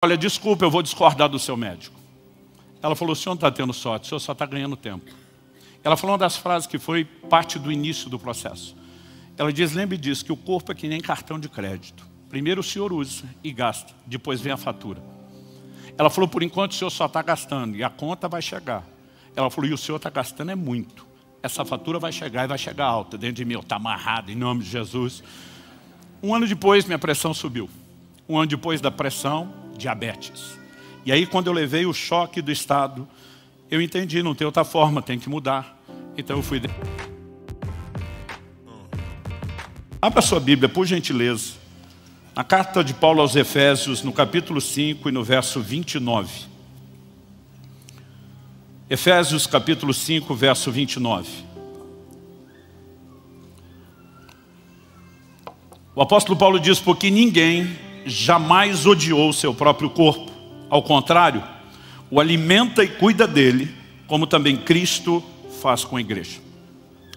olha, desculpa, eu vou discordar do seu médico. Ela falou, o senhor não está tendo sorte, o senhor só está ganhando tempo. Ela falou uma das frases que foi parte do início do processo. Ela diz, lembre disso, que o corpo é que nem cartão de crédito. Primeiro o senhor usa e gasta, depois vem a fatura. Ela falou, por enquanto o senhor só está gastando e a conta vai chegar. Ela falou, e o senhor está gastando é muito. Essa fatura vai chegar e vai chegar alta dentro de mim, está amarrado em nome de Jesus. Um ano depois minha pressão subiu. Um ano depois da pressão, diabetes. E aí quando eu levei o choque do estado, eu entendi, não tem outra forma, tem que mudar. Então eu fui... Abra sua Bíblia, por gentileza. Na carta de Paulo aos Efésios, no capítulo 5 e no verso 29. Efésios capítulo 5, verso 29. O apóstolo Paulo diz, porque ninguém jamais odiou o seu próprio corpo. Ao contrário, o alimenta e cuida dele, como também Cristo faz com a igreja.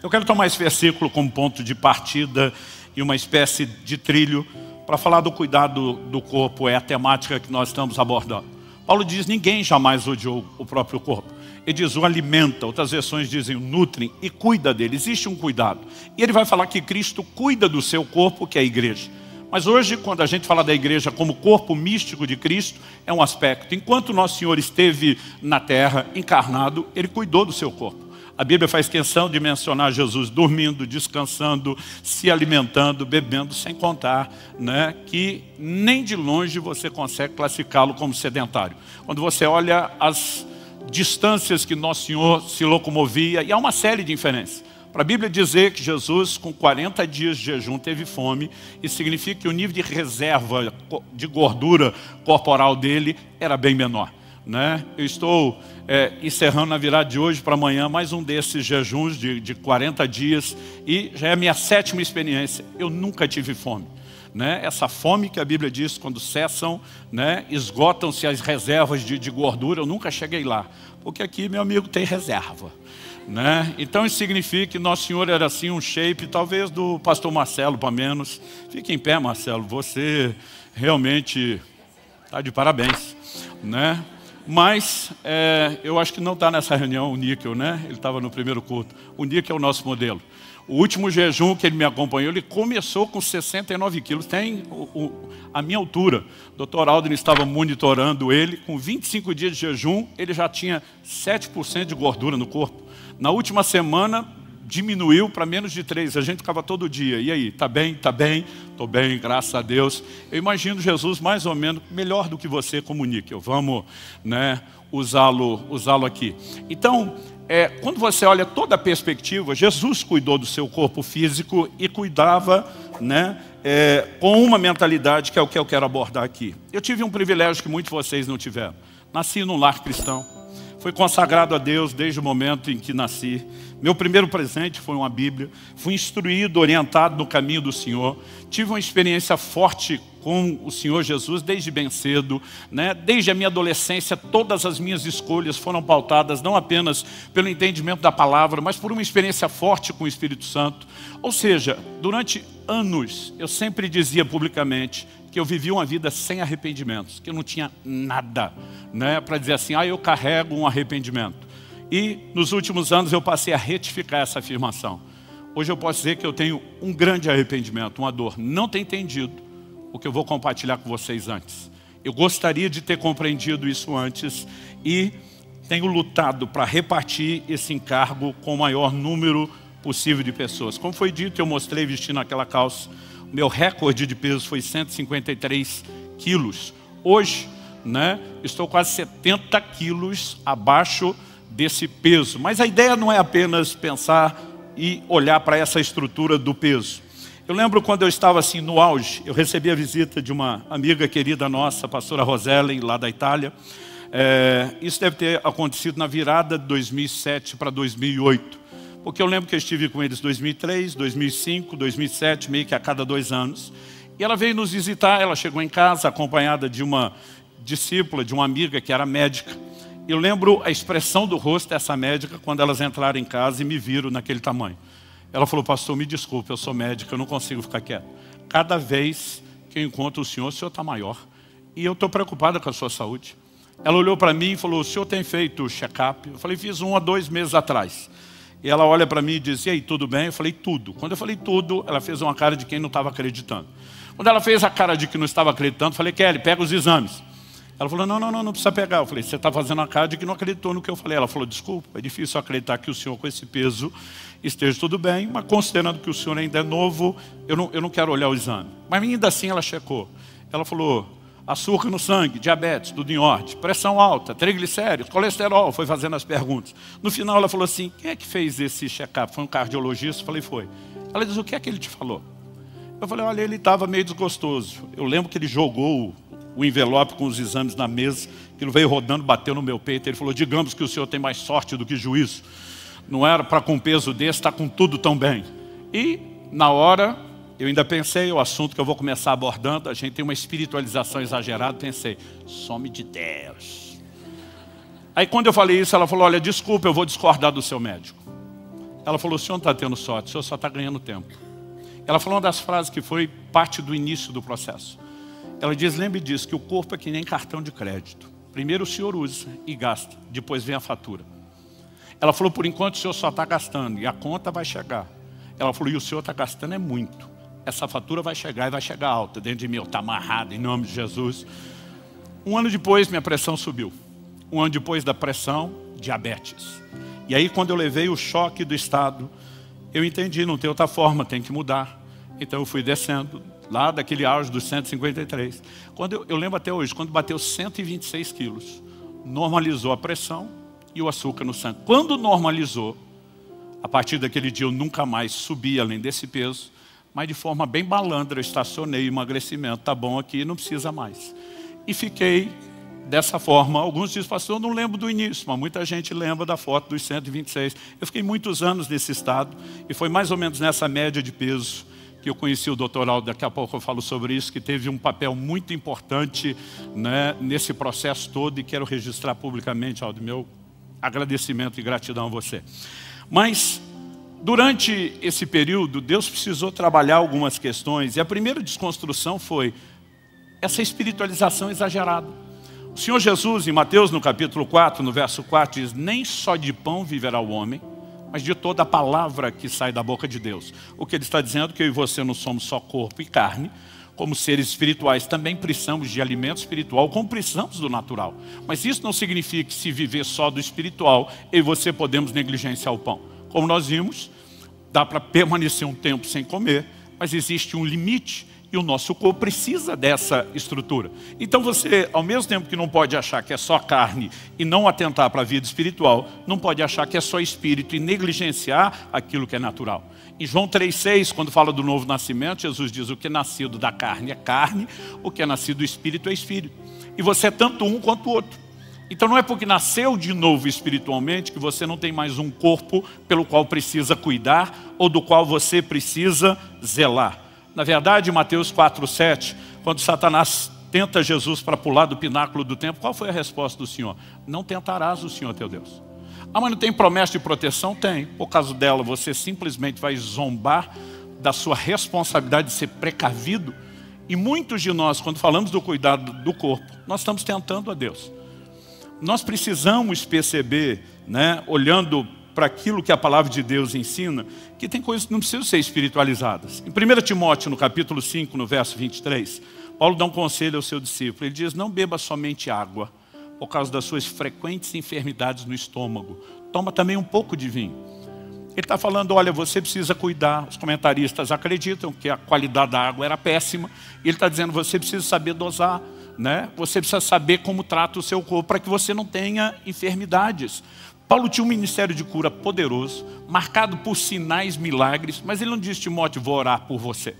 Eu quero tomar esse versículo como ponto de partida e uma espécie de trilho para falar do cuidado do corpo, é a temática que nós estamos abordando. Paulo diz, ninguém jamais odiou o próprio corpo. Ele diz, o alimenta, outras versões dizem, o nutrem e cuida dele. Existe um cuidado. E ele vai falar que Cristo cuida do seu corpo, que é a igreja. Mas hoje, quando a gente fala da igreja como corpo místico de Cristo, é um aspecto. Enquanto Nosso Senhor esteve na terra, encarnado, Ele cuidou do seu corpo. A Bíblia faz questão de mencionar Jesus dormindo, descansando, se alimentando, bebendo, sem contar, né, que nem de longe você consegue classificá-lo como sedentário. Quando você olha as distâncias que Nosso Senhor se locomovia, e há uma série de inferências. Para a Bíblia dizer que Jesus, com 40 dias de jejum, teve fome, isso significa que o nível de reserva de gordura corporal dele era bem menor. Né? Eu estou encerrando na virada de hoje para amanhã mais um desses jejuns de 40 dias e já é a minha 7ª experiência. Eu nunca tive fome. Né? Essa fome que a Bíblia diz, quando cessam, né, esgotam-se as reservas de gordura, eu nunca cheguei lá. Porque aqui, meu amigo, tem reserva. Né? Então isso significa que Nosso Senhor era assim um shape, talvez do pastor Marcelo, para menos. Fique em pé, Marcelo, você realmente está de parabéns. Né? Mas eu acho que não está nessa reunião o Níquel, né? Ele estava no primeiro culto. O Níquel é o nosso modelo. O último jejum que ele me acompanhou, ele começou com 69 quilos, tem a minha altura. O Dr. Aldrin estava monitorando ele, com 25 dias de jejum, ele já tinha 7% de gordura no corpo. Na última semana, diminuiu para menos de 3%, a gente ficava todo dia. E aí, tá bem? Tá bem? Tô bem, graças a Deus. Eu imagino Jesus mais ou menos melhor do que você como níquel. Vamos, né, usá-lo aqui. Então, quando você olha toda a perspectiva, Jesus cuidou do seu corpo físico e cuidava, né, com uma mentalidade que é o que eu quero abordar aqui. Eu tive um privilégio que muitos de vocês não tiveram. Nasci num lar cristão. Fui consagrado a Deus desde o momento em que nasci. Meu primeiro presente foi uma Bíblia. Fui instruído, orientado no caminho do Senhor. Tive uma experiência forte com o Senhor Jesus desde bem cedo. Né? Desde a minha adolescência, todas as minhas escolhas foram pautadas não apenas pelo entendimento da palavra, mas por uma experiência forte com o Espírito Santo. Ou seja, durante anos, eu sempre dizia publicamente que eu vivia uma vida sem arrependimentos, que eu não tinha nada, né, para dizer assim, eu carrego um arrependimento. E nos últimos anos eu passei a retificar essa afirmação. Hoje eu posso dizer que eu tenho um grande arrependimento, uma dor. Não tenho entendido o que eu vou compartilhar com vocês antes. Eu gostaria de ter compreendido isso antes e tenho lutado para repartir esse encargo com o maior número possível de pessoas. Como foi dito, eu mostrei vestindo aquela calça. Meu recorde de peso foi 153 quilos. Hoje, né, estou quase 70 quilos abaixo desse peso. Mas a ideia não é apenas pensar e olhar para essa estrutura do peso. Eu lembro quando eu estava assim no auge, eu recebi a visita de uma amiga querida nossa, a pastora Rosellen, lá da Itália. Isso deve ter acontecido na virada de 2007 para 2008. Porque eu lembro que eu estive com eles em 2003, 2005, 2007, meio que a cada 2 anos. E ela veio nos visitar, ela chegou em casa acompanhada de uma discípula, de uma amiga que era médica. Eu lembro a expressão do rosto dessa médica quando elas entraram em casa e me viram naquele tamanho. Ela falou, pastor, me desculpe, eu sou médica, eu não consigo ficar quieto. Cada vez que eu encontro o senhor está maior. e eu estou preocupada com a sua saúde. Ela olhou para mim e falou, o senhor tem feito check-up? Eu falei, fiz 1 a 2 meses atrás. E ela olha para mim e diz, e aí, tudo bem? Eu falei, tudo. Quando eu falei tudo, ela fez uma cara de quem não estava acreditando. Quando ela fez a cara de que não estava acreditando, eu falei, Kelly, pega os exames. Ela falou, não precisa pegar. Eu falei, você está fazendo a cara de que não acreditou no que eu falei. Ela falou, desculpa, é difícil acreditar que o senhor com esse peso esteja tudo bem, mas considerando que o senhor ainda é novo, eu não quero olhar o exame. Mas ainda assim ela checou. Ela falou, açúcar no sangue, diabetes, tudo em ordem, pressão alta, triglicéridos, colesterol, foi fazendo as perguntas. No final ela falou assim, quem é que fez esse check-up? Foi um cardiologista? Eu falei, foi. Ela disse, o que é que ele te falou? Eu falei, olha, ele estava meio desgostoso. Eu lembro que ele jogou o envelope com os exames na mesa, aquilo veio rodando, bateu no meu peito. Ele falou, digamos que o senhor tem mais sorte do que juízo. Não era para com um peso desse, está com tudo tão bem. E na hora, eu ainda pensei, o assunto que eu vou começar abordando, a gente tem uma espiritualização exagerada, pensei, some de Deus. Aí quando eu falei isso, ela falou, olha, desculpa, eu vou discordar do seu médico. Ela falou, o senhor não está tendo sorte, o senhor só está ganhando tempo. Ela falou uma das frases que foi parte do início do processo. Ela diz, lembre disso, que o corpo é que nem cartão de crédito. Primeiro o senhor usa e gasta, depois vem a fatura. Ela falou, por enquanto o senhor só está gastando e a conta vai chegar. Ela falou, e o senhor está gastando é muito. Essa fatura vai chegar e vai chegar alta dentro de mim, está amarrado em nome de Jesus. 1 ano depois minha pressão subiu. 1 ano depois da pressão, diabetes. E aí quando eu levei o choque do estado, eu entendi, não tem outra forma, tem que mudar. Então eu fui descendo, lá daquele auge dos 153. Quando eu lembro até hoje, quando bateu 126 quilos, normalizou a pressão e o açúcar no sangue. Quando normalizou, a partir daquele dia eu nunca mais subi além desse peso, mas de forma bem malandra eu estacionei o emagrecimento, tá bom aqui, não precisa mais. E fiquei dessa forma. Alguns dizem, pastor, eu não lembro do início, mas muita gente lembra da foto dos 126. Eu fiquei muitos anos nesse estado e foi mais ou menos nessa média de peso que eu conheci o Dr. Aldo, daqui a pouco eu falo sobre isso, que teve um papel muito importante, né, nesse processo todo, e quero registrar publicamente, Aldo, meu agradecimento e gratidão a você. Mas, durante esse período, Deus precisou trabalhar algumas questões, e a primeira desconstrução foi essa espiritualização exagerada. O Senhor Jesus, em Mateus, no capítulo 4, no verso 4, diz, nem só de pão viverá o homem, mas de toda a palavra que sai da boca de Deus. O que ele está dizendo é que eu e você não somos só corpo e carne, como seres espirituais também precisamos de alimento espiritual, como precisamos do natural. Mas isso não significa que se viver só do espiritual, eu e você podemos negligenciar o pão. Como nós vimos, dá para permanecer um tempo sem comer, mas existe um limite e o nosso corpo precisa dessa estrutura. Então você, ao mesmo tempo que não pode achar que é só carne e não atentar para a vida espiritual, não pode achar que é só espírito e negligenciar aquilo que é natural. Em João 3,6, quando fala do novo nascimento, Jesus diz, o que é nascido da carne é carne, o que é nascido do espírito é espírito. E você é tanto um quanto o outro. Então não é porque nasceu de novo espiritualmente que você não tem mais um corpo pelo qual precisa cuidar ou do qual você precisa zelar. Na verdade, em Mateus 4,7, quando Satanás tenta Jesus para pular do pináculo do templo, qual foi a resposta do Senhor? Não tentarás o Senhor teu Deus. Ah, mas não tem promessa de proteção? Tem. Por causa dela, você simplesmente vai zombar da sua responsabilidade de ser precavido. E muitos de nós, quando falamos do cuidado do corpo, nós estamos tentando a Deus. Nós precisamos perceber, né, olhando para aquilo que a palavra de Deus ensina, que tem coisas que não precisam ser espiritualizadas. Em 1 Timóteo, no capítulo 5, no verso 23, Paulo dá um conselho ao seu discípulo. Ele diz, não beba somente água, por causa das suas frequentes enfermidades no estômago. Toma também um pouco de vinho. Ele está falando, olha, você precisa cuidar. Os comentaristas acreditam que a qualidade da água era péssima. E ele está dizendo, você precisa saber dosar, né? Você precisa saber como trata o seu corpo, para que você não tenha enfermidades. Paulo tinha um ministério de cura poderoso, marcado por sinais, milagres, mas ele não disse, Timóteo, vou orar por você.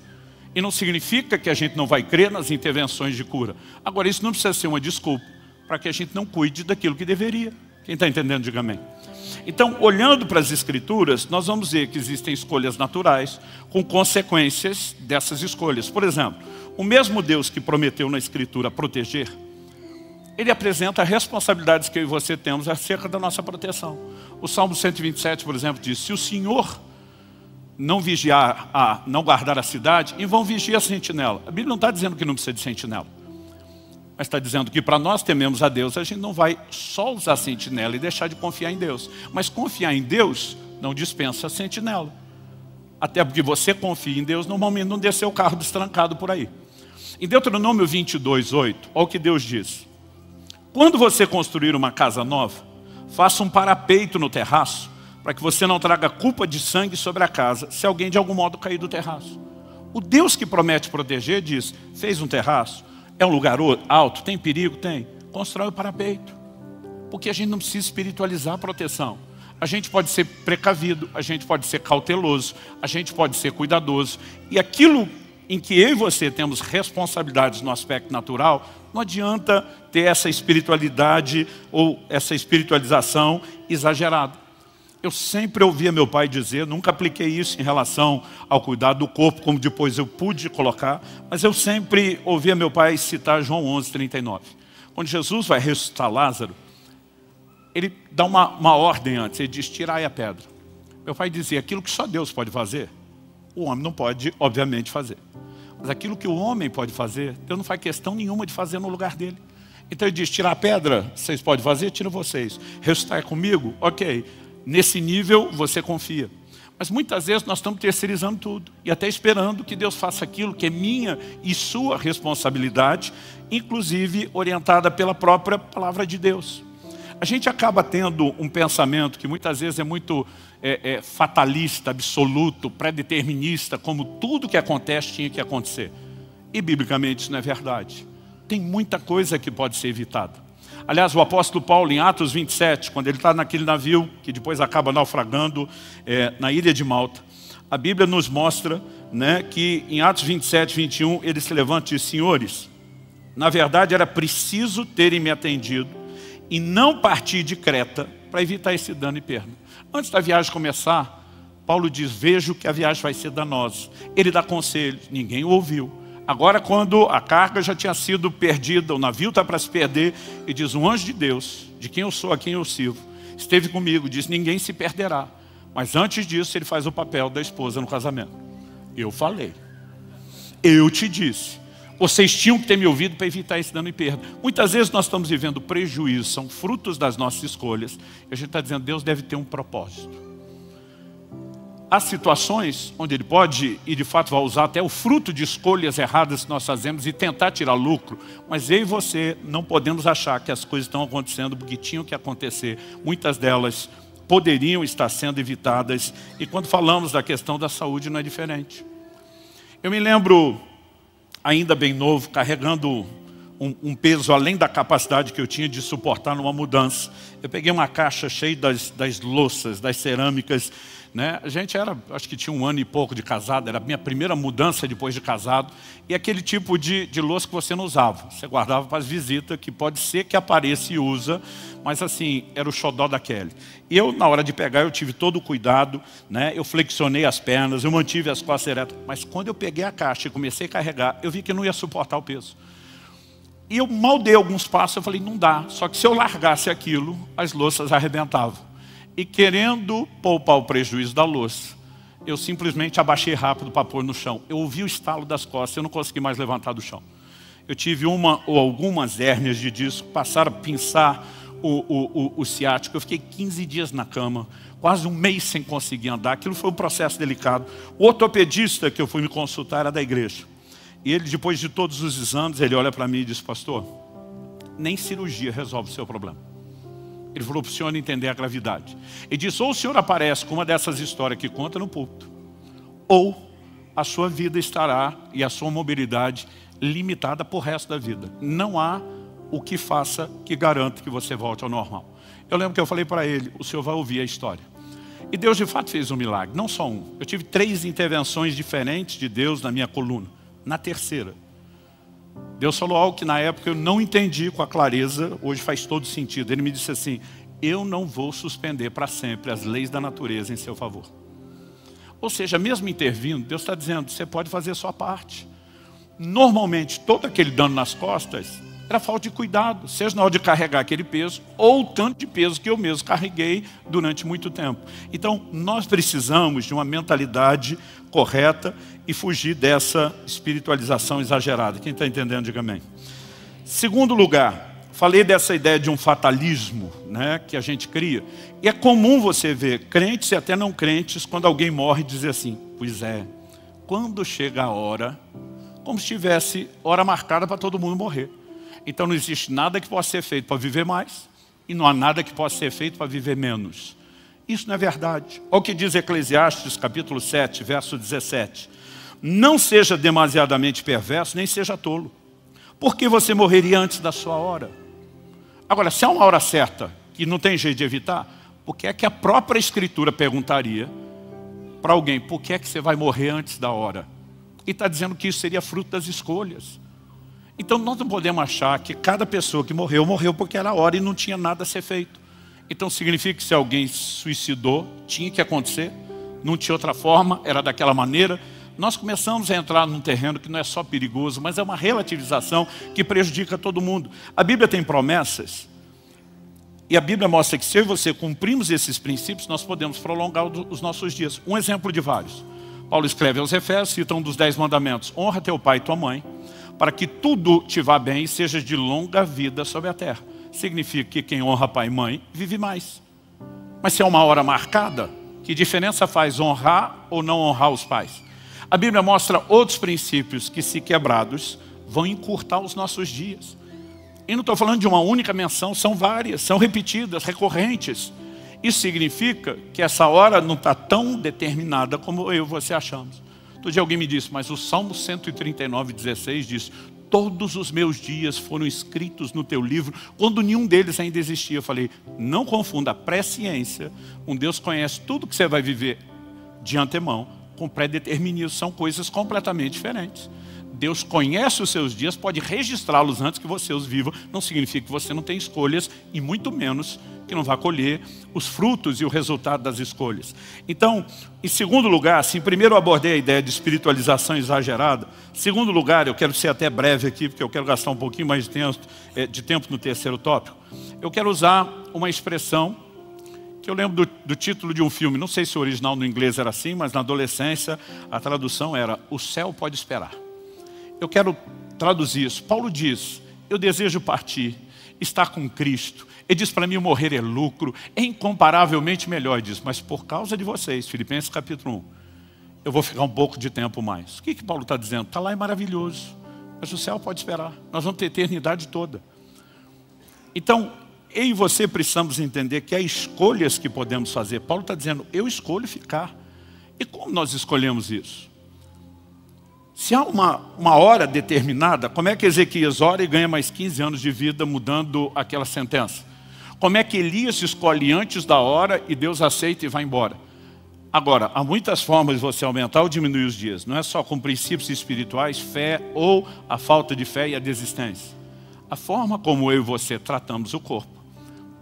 E não significa que a gente não vai crer nas intervenções de cura. Agora, isso não precisa ser uma desculpa para que a gente não cuide daquilo que deveria. Quem está entendendo, diga amém. Então, olhando para as Escrituras, nós vamos ver que existem escolhas naturais com consequências dessas escolhas. Por exemplo, o mesmo Deus que prometeu na Escritura proteger, ele apresenta responsabilidades que eu e você temos acerca da nossa proteção. O Salmo 127, por exemplo, diz, se o Senhor não vigiar, não guardar a cidade, em vão vigia a sentinela. A Bíblia não está dizendo que não precisa de sentinela. Mas está dizendo que para nós tememos a Deus, a gente não vai só usar sentinela e deixar de confiar em Deus. Mas confiar em Deus não dispensa sentinela. Até porque você confia em Deus, normalmente não desceu o carro destrancado por aí. Em Deuteronômio 22:8, olha o que Deus diz. Quando você construir uma casa nova, faça um parapeito no terraço, para que você não traga culpa de sangue sobre a casa, se alguém de algum modo cair do terraço. O Deus que promete proteger diz, fez um terraço, é um lugar alto, tem perigo? Tem. Constrói o parapeito. Porque a gente não precisa espiritualizar a proteção. A gente pode ser precavido, a gente pode ser cauteloso, a gente pode ser cuidadoso. E aquilo em que eu e você temos responsabilidades no aspecto natural, não adianta ter essa espiritualidade ou essa espiritualização exagerada. Eu sempre ouvia meu pai dizer, nunca apliquei isso em relação ao cuidado do corpo, como depois eu pude colocar, mas eu sempre ouvia meu pai citar João 11:39. Quando Jesus vai ressuscitar Lázaro, ele dá uma ordem antes, ele diz, tirai a pedra. Meu pai dizia, aquilo que só Deus pode fazer, o homem não pode, obviamente, fazer. Mas aquilo que o homem pode fazer, Deus não faz questão nenhuma de fazer no lugar dele. Então ele diz, tirar a pedra, vocês podem fazer? Tira vocês. Ressuscitar é comigo? Ok. Nesse nível você confia. Mas muitas vezes nós estamos terceirizando tudo. E até esperando que Deus faça aquilo que é minha e sua responsabilidade, inclusive orientada pela própria palavra de Deus. A gente acaba tendo um pensamento que muitas vezes é muito fatalista, absoluto, pré-determinista, como tudo que acontece tinha que acontecer. E biblicamente isso não é verdade. Tem muita coisa que pode ser evitada. Aliás, o apóstolo Paulo, em Atos 27, quando ele está naquele navio que depois acaba naufragando na ilha de Malta, a Bíblia nos mostra, né, que em Atos 27:21, ele se levanta e diz, senhores, na verdade era preciso terem me atendido e não partir de Creta para evitar esse dano e perda. Antes da viagem começar, Paulo diz, vejo que a viagem vai ser danosa. Ele dá conselhos, ninguém o ouviu. Agora, quando a carga já tinha sido perdida, o navio está para se perder, e diz, um anjo de Deus, de quem eu sou, a quem eu sirvo, esteve comigo, diz, ninguém se perderá. Mas antes disso, ele faz o papel da esposa no casamento. Eu falei. Eu te disse. Vocês tinham que ter me ouvido para evitar esse dano e perda. Muitas vezes nós estamos vivendo prejuízos, são frutos das nossas escolhas, e a gente está dizendo, Deus deve ter um propósito. Há situações onde ele pode, e de fato vai usar até o fruto de escolhas erradas que nós fazemos e tentar tirar lucro, mas eu e você não podemos achar que as coisas estão acontecendo porque tinham que acontecer. Muitas delas poderiam estar sendo evitadas, e quando falamos da questão da saúde não é diferente. Eu me lembro, ainda bem novo, carregando um peso além da capacidade que eu tinha de suportar numa mudança. Eu peguei uma caixa cheia das louças, das cerâmicas, né? A gente era, acho que tinha 1 ano e pouco de casado, era a minha primeira mudança depois de casado, e aquele tipo de louça que você não usava, você guardava para as visitas, que pode ser que apareça e usa, mas assim, era o xodó da Kelly. E eu, na hora de pegar, eu tive todo o cuidado, né? Eu flexionei as pernas, eu mantive as costas eretas, mas quando eu peguei a caixa e comecei a carregar, eu vi que eu não ia suportar o peso. E eu mal dei alguns passos, eu falei, não dá, só que se eu largasse aquilo, as louças arrebentavam. E querendo poupar o prejuízo da louça, eu simplesmente abaixei rápido para pôr no chão. Eu ouvi o estalo das costas, eu não consegui mais levantar do chão. Eu tive uma ou algumas hérnias de disco, passaram a pinçar o ciático. Eu fiquei 15 dias na cama, quase 1 mês sem conseguir andar. Aquilo foi um processo delicado. O ortopedista que eu fui me consultar era da igreja. E ele, depois de todos os exames, ele olha para mim e diz, pastor, nem cirurgia resolve o seu problema. Ele falou para o senhor entender a gravidade. Ele disse, ou o senhor aparece com uma dessas histórias que conta no púlpito, ou a sua vida estará e a sua mobilidade limitada por resto da vida. Não há o que faça que garanta que você volte ao normal. Eu lembro que eu falei para ele, o senhor vai ouvir a história. E Deus de fato fez um milagre, não só um. Eu tive 3 intervenções diferentes de Deus na minha coluna. Na terceira, Deus falou algo que na época eu não entendi com a clareza, hoje faz todo sentido. Ele me disse assim, eu não vou suspender para sempre as leis da natureza em seu favor. Ou seja, mesmo intervindo, Deus está dizendo, você pode fazer a sua parte. Normalmente, todo aquele dano nas costas era falta de cuidado, seja na hora de carregar aquele peso, ou o tanto de peso que eu mesmo carreguei durante muito tempo. Então, nós precisamos de uma mentalidade correta e fugir dessa espiritualização exagerada. Quem está entendendo, diga amém. Segundo lugar, falei dessa ideia de um fatalismo, né, que a gente cria. E é comum você ver crentes e até não crentes, quando alguém morre, dizer assim, pois é, quando chega a hora, como se tivesse hora marcada para todo mundo morrer. Então não existe nada que possa ser feito para viver mais, e não há nada que possa ser feito para viver menos. Isso não é verdade. Olha o que diz Eclesiastes, capítulo 7, verso 17. Não seja demasiadamente perverso, nem seja tolo, porque você morreria antes da sua hora. Agora, se há uma hora certa, que não tem jeito de evitar, por que é que a própria Escritura perguntaria para alguém, por que é que você vai morrer antes da hora? E está dizendo que isso seria fruto das escolhas. Então nós não podemos achar que cada pessoa que morreu, morreu porque era a hora e não tinha nada a ser feito. Então significa que se alguém se suicidou, tinha que acontecer, não tinha outra forma, era daquela maneira. Nós começamos a entrar num terreno que não é só perigoso, mas é uma relativização que prejudica todo mundo. A Bíblia tem promessas, e a Bíblia mostra que se eu e você cumprimos esses princípios, nós podemos prolongar os nossos dias. Um exemplo de vários. Paulo escreve aos Efésios, cita um dos 10 mandamentos. Honra teu pai e tua mãe, para que tudo te vá bem e seja de longa vida sobre a terra. Significa que quem honra pai e mãe, vive mais. Mas se é uma hora marcada, que diferença faz honrar ou não honrar os pais? A Bíblia mostra outros princípios que, se quebrados, vão encurtar os nossos dias. E não estou falando de uma única menção, são várias, são repetidas, recorrentes. Isso significa que essa hora não está tão determinada como eu e você achamos. Outro dia alguém me disse, mas o Salmo 139:16 diz, todos os meus dias foram escritos no teu livro, quando nenhum deles ainda existia. Eu falei, não confunda a presciência, um Deus conhece tudo que você vai viver de antemão, com pré-determinismo, são coisas completamente diferentes. Deus conhece os seus dias, pode registrá-los antes que você os viva, não significa que você não tem escolhas, e muito menos que não vá colher os frutos e o resultado das escolhas. Então, em segundo lugar, assim, primeiro eu abordei a ideia de espiritualização exagerada. Em segundo lugar, eu quero ser até breve aqui, porque eu quero gastar um pouquinho mais de tempo no terceiro tópico. Eu quero usar uma expressão que eu lembro do título de um filme, não sei se o original no inglês era assim, mas na adolescência a tradução era O Céu Pode Esperar. Eu quero traduzir isso. Paulo diz, eu desejo partir, estar com Cristo. Ele diz para mim, morrer é lucro, é incomparavelmente melhor. Ele diz, mas por causa de vocês, Filipenses capítulo 1, eu vou ficar um pouco de tempo mais. O que Paulo está dizendo? Está lá, é maravilhoso, mas o céu pode esperar. Nós vamos ter a eternidade toda. Então, eu e você precisamos entender que há escolhas que podemos fazer. Paulo está dizendo, eu escolho ficar. E como nós escolhemos isso? Se há uma hora determinada, como é que Ezequias ora e ganha mais 15 anos de vida mudando aquela sentença? Como é que Elias se escolhe antes da hora e Deus aceita e vai embora? Agora, há muitas formas de você aumentar ou diminuir os dias. Não é só com princípios espirituais, fé ou a falta de fé e a desistência. A forma como eu e você tratamos o corpo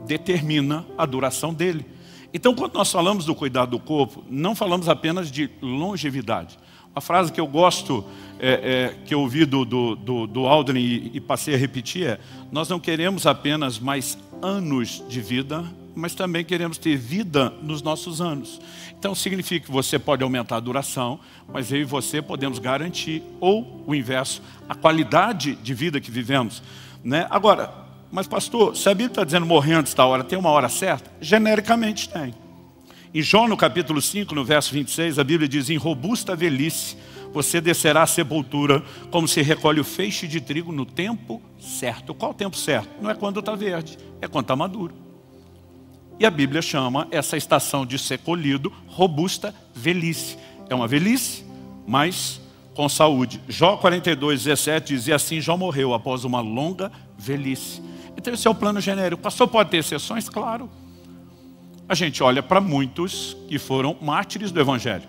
determina a duração dele. Então, quando nós falamos do cuidado do corpo, não falamos apenas de longevidade. A frase que eu gosto, que eu ouvi do Aldrin e passei a repetir é, nós não queremos apenas mais anos de vida, mas também queremos ter vida nos nossos anos. Então significa que você pode aumentar a duração, mas eu e você podemos garantir, ou o inverso, a qualidade de vida que vivemos, né? Agora, mas pastor, se a Bíblia está dizendo morrer antes da hora, tem uma hora certa? Genericamente tem. Em Jó, no capítulo 5, no verso 26, a Bíblia diz, em robusta velhice, você descerá à sepultura, como se recolhe o feixe de trigo no tempo certo. Qual o tempo certo? Não é quando está verde, é quando está maduro. E a Bíblia chama essa estação de ser colhido, robusta velhice. É uma velhice, mas com saúde. Jó 42:17 diz, e assim Jó morreu após uma longa velhice. Então esse é o plano genérico. O pastor pode ter exceções? Claro. A gente olha para muitos que foram mártires do Evangelho.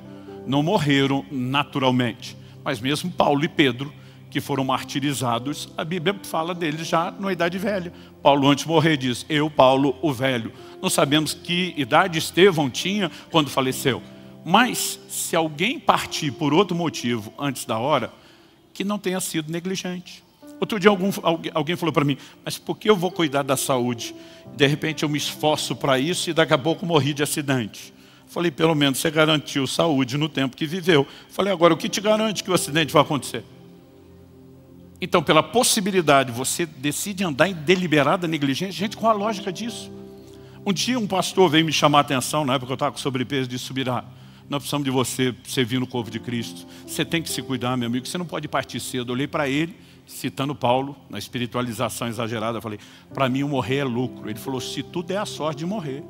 Não morreram naturalmente. Mas mesmo Paulo e Pedro, que foram martirizados, a Bíblia fala deles já na idade velha. Paulo, antes de morrer, diz, eu, Paulo, o velho. Não sabemos que idade Estevão tinha quando faleceu. Mas, se alguém partir por outro motivo antes da hora, que não tenha sido negligente. Outro dia alguém falou para mim, mas por que eu vou cuidar da saúde? De repente eu me esforço para isso e daqui a pouco morri de acidente. Falei, pelo menos você garantiu saúde no tempo que viveu. Falei, agora o que te garante que o acidente vai acontecer? Então, pela possibilidade, você decide andar em deliberada negligência. Gente, qual a lógica disso? Um dia um pastor veio me chamar a atenção, na época que eu estava com sobrepeso, de Subirá. Nós precisamos de você servir no corpo de Cristo. Você tem que se cuidar, meu amigo, você não pode partir cedo. Eu olhei para ele, citando Paulo, na espiritualização exagerada, eu falei, para mim o morrer é lucro. Ele falou, se tu der a sorte de morrer.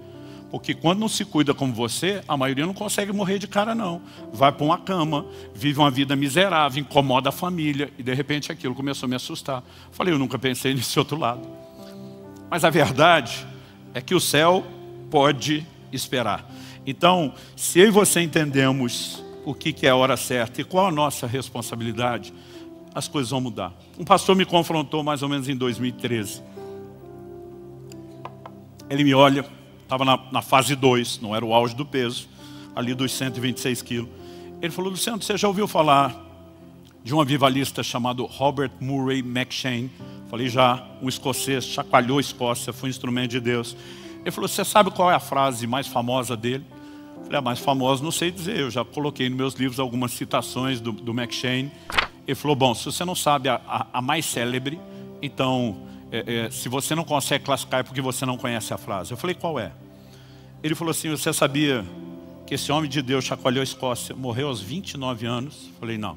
Porque quando não se cuida como você, a maioria não consegue morrer de cara não. Vai para uma cama, vive uma vida miserável, incomoda a família. E de repente aquilo começou a me assustar. Falei, eu nunca pensei nesse outro lado. Mas a verdade é que o céu pode esperar. Então, se eu e você entendemos o que é a hora certa e qual a nossa responsabilidade, as coisas vão mudar. Um pastor me confrontou mais ou menos em 2013. Ele me olha, estava na fase 2, não era o auge do peso, ali dos 126 quilos. Ele falou, Luciano, você já ouviu falar de um avivalista chamado Robert Murray McCheyne? Falei, já, um escocês, chacoalhou a Escócia, foi um instrumento de Deus. Ele falou, você sabe qual é a frase mais famosa dele? Falei, a mais famosa não sei dizer, eu já coloquei nos meus livros algumas citações do McCheyne. Ele falou, bom, se você não sabe a mais célebre, então, se você não consegue classificar é porque você não conhece a frase. Eu falei, qual é? Ele falou assim, você sabia que esse homem de Deus chacoalhou a Escócia, morreu aos 29 anos? Eu falei, não.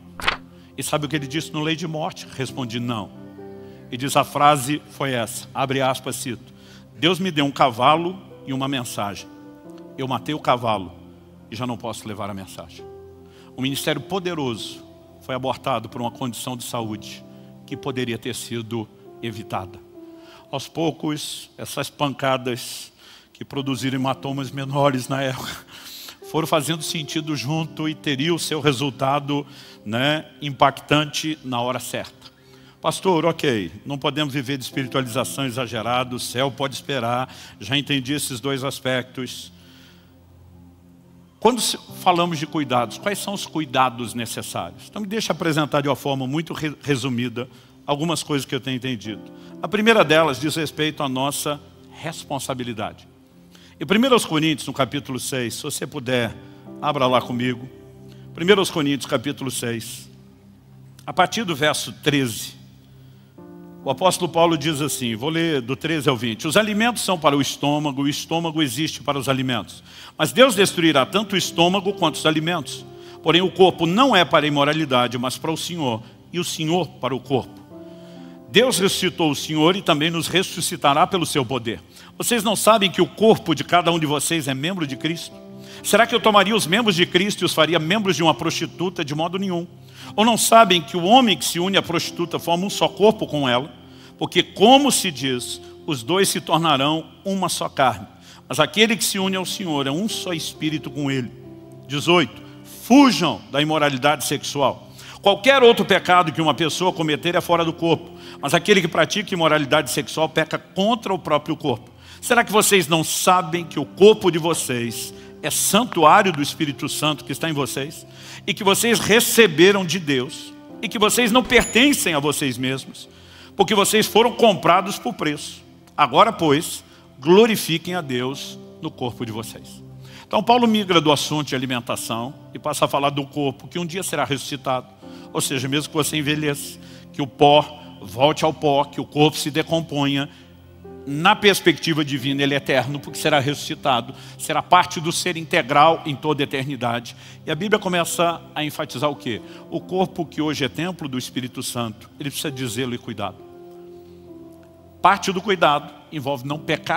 E sabe o que ele disse no Lei de Morte? Respondi, não. E diz, a frase foi essa, abre aspas, cito. Deus me deu um cavalo e uma mensagem. Eu matei o cavalo e já não posso levar a mensagem. Um ministério poderoso foi abortado por uma condição de saúde que poderia ter sido evitada. Aos poucos, essas pancadas que produziram hematomas menores na época foram fazendo sentido junto e teria o seu resultado, né, impactante na hora certa. Pastor, ok, não podemos viver de espiritualização exagerada, o céu pode esperar, já entendi esses dois aspectos. Quando falamos de cuidados, quais são os cuidados necessários? Então me deixa apresentar de uma forma muito resumida algumas coisas que eu tenho entendido. A primeira delas diz respeito à nossa responsabilidade. Em 1 Coríntios, no capítulo 6, se você puder, abra lá comigo. 1 Coríntios, capítulo 6, a partir do verso 13, o apóstolo Paulo diz assim, vou ler do 13 ao 20. Os alimentos são para o estômago existe para os alimentos. Mas Deus destruirá tanto o estômago quanto os alimentos. Porém o corpo não é para a imoralidade, mas para o Senhor, e o Senhor para o corpo. Deus ressuscitou o Senhor e também nos ressuscitará pelo seu poder. Vocês não sabem que o corpo de cada um de vocês é membro de Cristo? Será que eu tomaria os membros de Cristo e os faria membros de uma prostituta? De modo nenhum. Ou não sabem que o homem que se une à prostituta forma um só corpo com ela? Porque, como se diz, os dois se tornarão uma só carne. Mas aquele que se une ao Senhor é um só espírito com ele. 18. Fujam da imoralidade sexual. Qualquer outro pecado que uma pessoa cometer é fora do corpo. Mas aquele que pratica imoralidade sexual peca contra o próprio corpo. Será que vocês não sabem que o corpo de vocês é santuário do Espírito Santo que está em vocês? E que vocês receberam de Deus? E que vocês não pertencem a vocês mesmos? Porque vocês foram comprados por preço. Agora, pois, glorifiquem a Deus no corpo de vocês. Então, Paulo migra do assunto de alimentação e passa a falar do corpo que um dia será ressuscitado. Ou seja, mesmo que você envelheça, que o pó volte ao pó, que o corpo se decomponha. Na perspectiva divina, ele é eterno, porque será ressuscitado. Será parte do ser integral em toda a eternidade. E a Bíblia começa a enfatizar o quê? O corpo que hoje é templo do Espírito Santo, ele precisa de zelo e cuidado. Parte do cuidado envolve não pecar